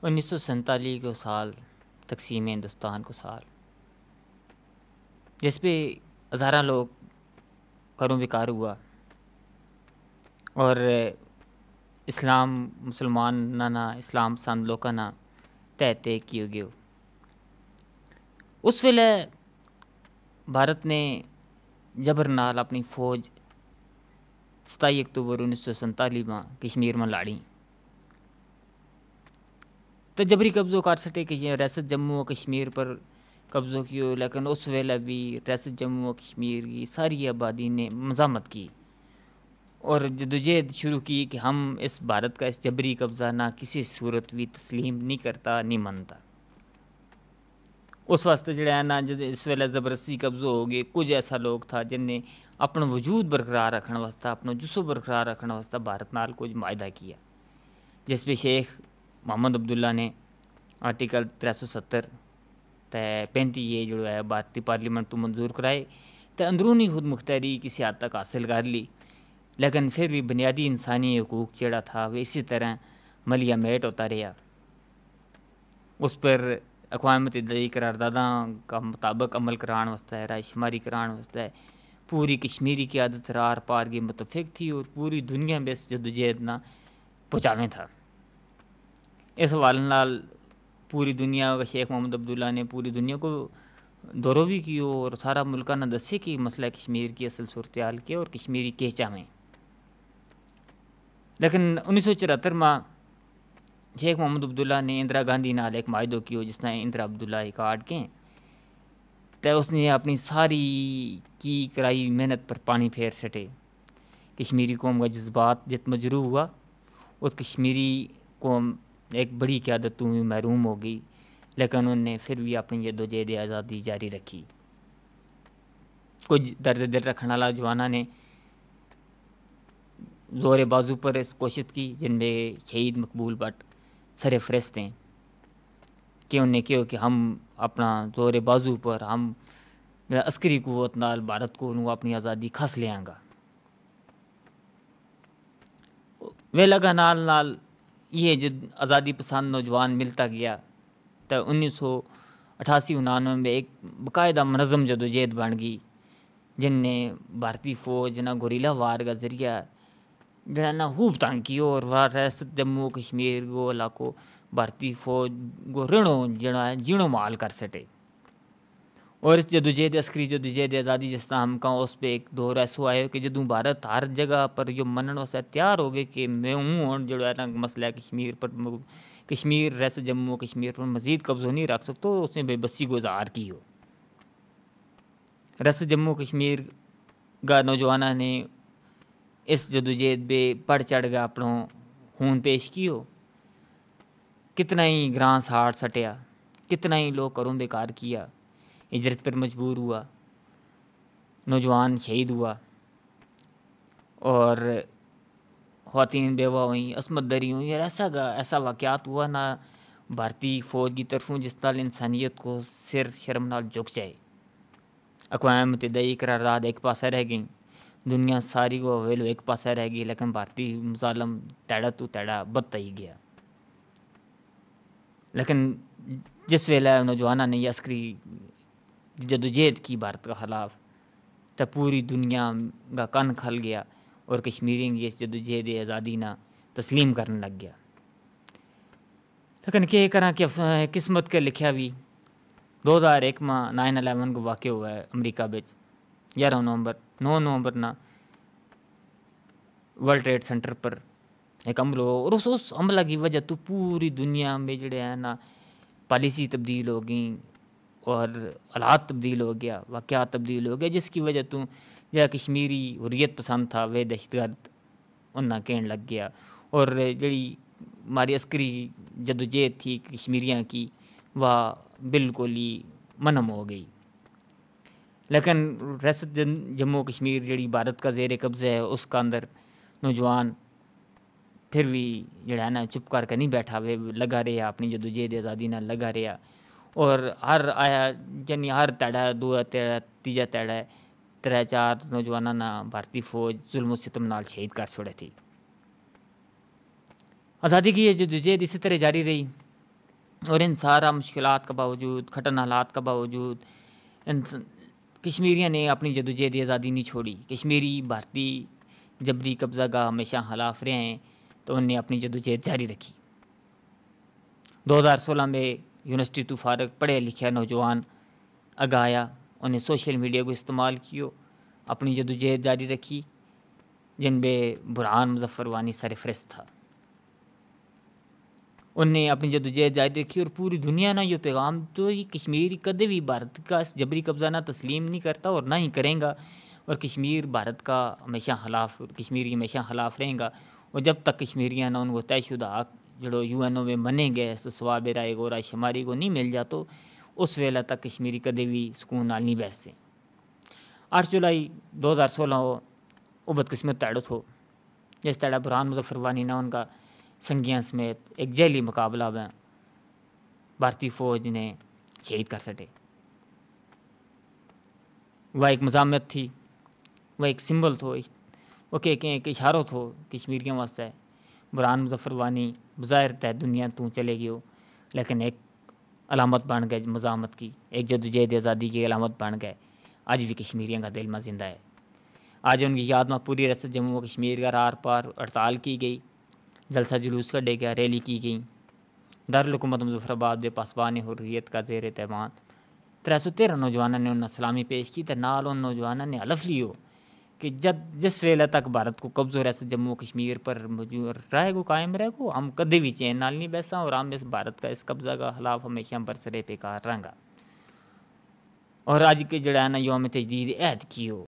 1947 کو سال تقسیم ہندوستان کو سال جس پہ ہزارہ لوگ کروں بیکار ہوا اور اسلام مسلمان نہ اسلام پسند لوگوں نہ تہتے کیو گیو اس ویلے بھارت نے جبر نال اپنی فوج 27 اکتوبر 1947 میں کشمیر میں لاڑی تو جبری قبضوں کر سٹے کہ ریاست جموں و کشمیر پر قبضوں کیو، لیکن اس ویلے بھی ریاست جموں و کشمیر کی ساری آبادی نے مزاحمت کی اور جدوجہد شروع کی کہ ہم اس بھارت کا اس جبری قبضہ نہ کسی صورت بھی تسلیم نہیں کرتا نہیں منتا۔ اس واسطے جڑا ہے نا اس ویلے زبردستی قبضہ ہو گئے، کچھ ایسا لوگ تھا جن نے اپنا وجود برقرار رکھنے واسطے اپنا جسو برقرار رکھنے واسطے بھارت نال کچھ معاہدہ کیا، جس پہ شیخ محمد عبداللہ نے آرٹیکل 370 تے 35 یہ جو ہے بھارتی پارلیمنٹ تو منظور کرائے تو اندرونی خود مختاری کسی حد تک حاصل کر لی، لیکن پھر بھی بنیادی انسانی حقوق جڑا تھا وہ اسی طرح ملیا میٹ ہوتا رہا۔ اس پر اقوام متحدہ کی قرارداداں کا مطابق عمل کران واسطے رائے شماری کران واسطے پوری کشمیری قیادت رار پار کی متفق تھی اور پوری دنیا میں اس جدوجہد نہ پہنچاویں تھا۔ اس حوالے نال پوری دنیا کا شیخ محمد عبداللہ نے پوری دنیا کو دوروں بھی کیو اور سارا ملکہ نہ دسے کہ مسئلہ کشمیر کی اصل صورتحال کیا اور کشمیری کے چاہیں، لیکن 1974 میں شیخ محمد عبداللہ نے اندرا گاندھی نال ایک معاہدہ کیو جس نے اندرا عبداللہ کارڈ کے تو اس نے اپنی ساری کی کرائی محنت پر پانی پھیر سٹے، کشمیری قوم کا جذبات جت مجروح ہوا اور کشمیری قوم ایک بڑی قیادت میں محروم ہو گئی، لیکن انہوں نے پھر بھی اپنی جدوجہد آزادی جاری رکھی۔ کچھ درد دل رکھنے والا جوانوں نے زور بازو پر اس کوشش کی، جن میں شہید مقبول بٹ سر فہرست ہیں کہ انہوں نے کہا کہ ہم اپنا زور بازو پر ہم عسکری قوت نال بھارت کو اپنی آزادی کھس لیں گا۔ وہ لگا نال نال یہ جد آزادی پسند نوجوان ملتا گیا تو 1988-99 میں ایک باقاعدہ منظم جدوجہد بن گئی، جن نے بھارتی فوج نہ گوریلا وار کا ذریعہ جنا نہ خوب تنگ کی اور ریاست جموں کشمیر کو علاقوں بھارتی فوج کو رڑوں جڑا جینوں مال کر سٹے، اور اس جدوجہد عسکری جدوجہد آزادی جس طرح ہم کہاں اس پہ ایک دور ایسو آئے کہ جدوں بھارت ہر جگہ پر جو منن واسطے تیار ہو گئے کہ میں ہوں جو ہے نا مسئلہ کشمیر پر کشمیر ریاست جموں کشمیر پر مزید قبضہ نہیں رکھ سکتا، اس نے بے بسی کو اظہار کی ہو۔ ریاست جموں کشمیر کا نوجوانوں نے اس جدوجہد پہ بڑھ چڑھ گیا اپنا خون پیش کیو، کتنا ہی گراں ساڑ سٹیا، کتنا ہی لوگ کروں بیکار کیا، ہجرت پر مجبور ہوا، نوجوان شہید ہوا اور خواتین بیوہ ہوئیں، عصمت دری ہوئیں، اور ایسا واقعات ہوا نہ بھارتی فوج کی طرفوں جس نال انسانیت کو سر شرم نال جھک جائے۔ اقوام متحدہ کی قرارداد ایک پاسے رہ گئیں، دنیا ساری کو ویلو ایک پاسے رہ گئی، لیکن بھارتی مظالم تیڑا تو تیڑا بدتا ہی گیا۔ لیکن جس ویلے نوجوانوں نے یہ عسکری جدوجہد کی بھارت کے خلاف تو پوری دنیا کا کن کھل گیا اور کشمیری کی اس جدوجہد آزادی نہ تسلیم کرنے لگ گیا۔ لیکن کیا کریں کہ قسمت کے لکھیا بھی 2001 میں 9/11 کو واقع ہوا ہے امریکہ بچ 9 نومبر نہ ورلڈ ٹریڈ سینٹر پر ایک حملہ ہو، اور اس حملہ کی وجہ تو پوری دنیا میں جڑے ہیں نا پالیسی تبدیل ہو گئیں اور حالات تبدیل ہو گیا، واقعات تبدیل ہو گیا، جس کی وجہ تو جو کشمیری حریت پسند تھا وہ دہشت گرد انہیں کہنے لگ گیا، اور جڑی ہماری عسکری جدوجہد تھی کشمیریاں کی وہ بالکل ہی منم ہو گئی۔ لیکن ریاست جموں کشمیر جڑی بھارت کا زیر قبضہ ہے اس کا اندر نوجوان پھر بھی جڑا ہے نا چپ کر کے نہیں بیٹھا، وہ لگا رہا اپنی جدوجہد آزادی نہ لگا رہا، اور ہر آیا یعنی ہر تیڑا دو تیڑا تیجا تیڑا 3-4 نوجوانوں نے بھارتی فوج ظلم و ستم نال شہید کر چھوڑے تھی۔ آزادی کی یہ جدوجہد اسی طرح جاری رہی اور ان سارا مشکلات کا باوجود، کھٹن حالات کا باوجود کشمیریوں نے اپنی جدوجہد آزادی نہیں چھوڑی. کشمیری بھارتی جبری قبضہ گاہ ہمیشہ خلاف رہے ہیں تو انہوں نے اپنی جدوجہد جاری رکھی. 2016 میں یونیورسٹی تو فارغ پڑھے لکھے نوجوان آگایا، انہیں سوشل میڈیا کو استعمال کیو، اپنی جدوجہد جاری رکھی، جن میں برہان مظفر وانی سرفرست تھا. ان نے اپنی جدوجہد جاری رکھی اور پوری دنیا نہ یہ پیغام تو یہ کشمیر کدے بھی بھارت کا جبری قبضہ نہ تسلیم نہیں کرتا اور نہ ہی کریں گا، اور کشمیر بھارت کا ہمیشہ خلاف، کشمیری ہمیشہ خلاف رہیں گا. اور جب تک کشمیریاں نہ ان کو طے شدہ حق جڑو یو این او میں منے گئے سواب رائے گورا شماری کو نہیں مل جاتا، اس ویلے تک کشمیری کدے بھی سکون نال نہیں بیستے. 8 جولائی 2016 وہ بدقسمت تیڑو تھو جس طرح برہان مظفر وانی نے ان کا سنگیاں سمیت ایک جیلی مقابلہ میں بھارتی فوج نے شہید کر سٹے. وہ ایک مزاحمت تھی، وہ ایک سمبل تھو، وہ کہ ایک اشارہ تھو کشمیریوں واسطے. برہان مظفر وانی بظاہر تہ دنیا تو چلے گئے ہو، لیکن ایک علامت بن گئے مزاحمت کی، ایک جدوجہد آزادی کی علامت بن گئے. آج بھی کشمیریوں کا دل میں زندہ ہے. آج ان کی یاد میں پوری ریاست جموں و کشمیر کا رار پار ہڑتال کی گئی، جلسہ جلوس کھڈے گیا، ریلی کی گئی. دارالحکومت مظفر آباد میں پاسبان حریت کا زیر تیمان 313 نوجوانوں نے انہیں سلامی پیش کی تو نال ان نوجوانوں نے حلف لیو کہ جس ویلے تک بھارت کو قبضہ ریاست جموں و کشمیر پر رہے گو قائم رہے گو، ہم کدے بھی چین نال نہیں بیساں اور ہم اس بھارت کا اس قبضہ کا خلاف ہمیشہ برسرے پیکار رہیں گا. اور آج کے جڑا ہے نا یوم تجدید عہد کیو